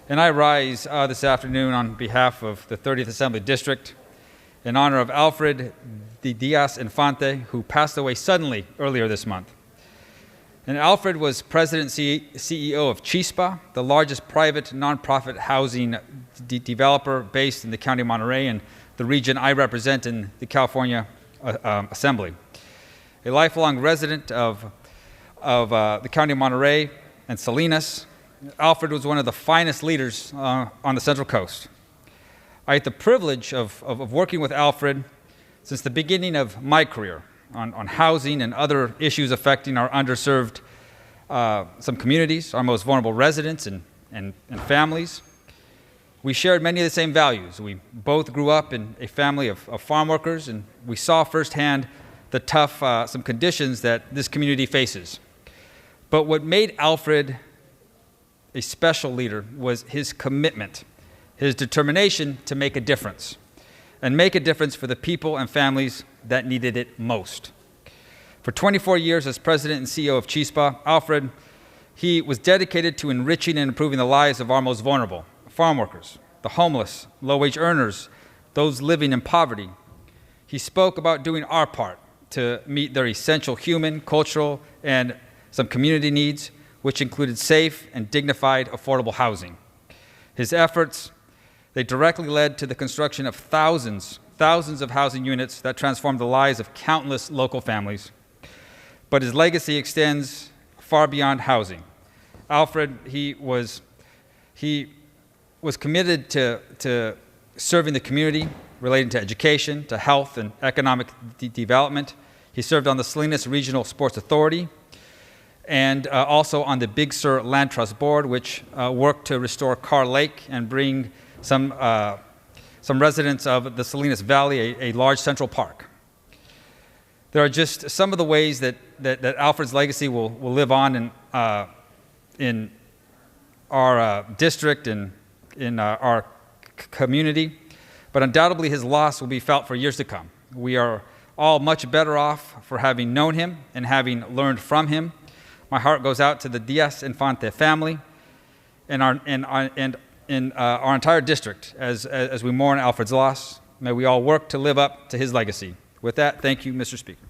And I rise this afternoon on behalf of the 30th Assembly District in honor of Alfred Diaz-Infante, who passed away suddenly earlier this month. And Alfred was President and CEO of Chispa, the largest private nonprofit housing developer based in the County of Monterey and the region I represent in the California Assembly. A lifelong resident of the County of Monterey and Salinas, Alfred was one of the finest leaders on the Central Coast. I had the privilege of working with Alfred since the beginning of my career on housing and other issues affecting our underserved some communities, our most vulnerable residents and families. We shared many of the same values. We both grew up in a family of farm workers, and we saw firsthand the tough some conditions that this community faces. But what made Alfred a special leader was his commitment, his determination to make a difference, and make a difference for the people and families that needed it most. For 24 years as president and CEO of Chispa, Alfred, he was dedicated to enriching and improving the lives of our most vulnerable, farm workers, the homeless, low-wage earners, those living in poverty. He spoke about doing our part to meet their essential human, cultural, and some community needs, which included safe and dignified, affordable housing. His efforts, they directly led to the construction of thousands of housing units that transformed the lives of countless local families. But his legacy extends far beyond housing. Alfred, he was committed to serving the community, relating to education, to health, and economic development. He served on the Salinas Regional Sports Authority and also on the Big Sur Land Trust Board, which worked to restore Carr Lake and bring some residents of the Salinas Valley a large central park. There are just some of the ways that Alfred's legacy will live on in our district and in our community, but undoubtedly his loss will be felt for years to come. We are all much better off for having known him and having learned from him. My heart goes out to the Diaz-Infante family and our entire district as we mourn Alfred's loss. May we all work to live up to his legacy. With that, thank you, Mr. Speaker.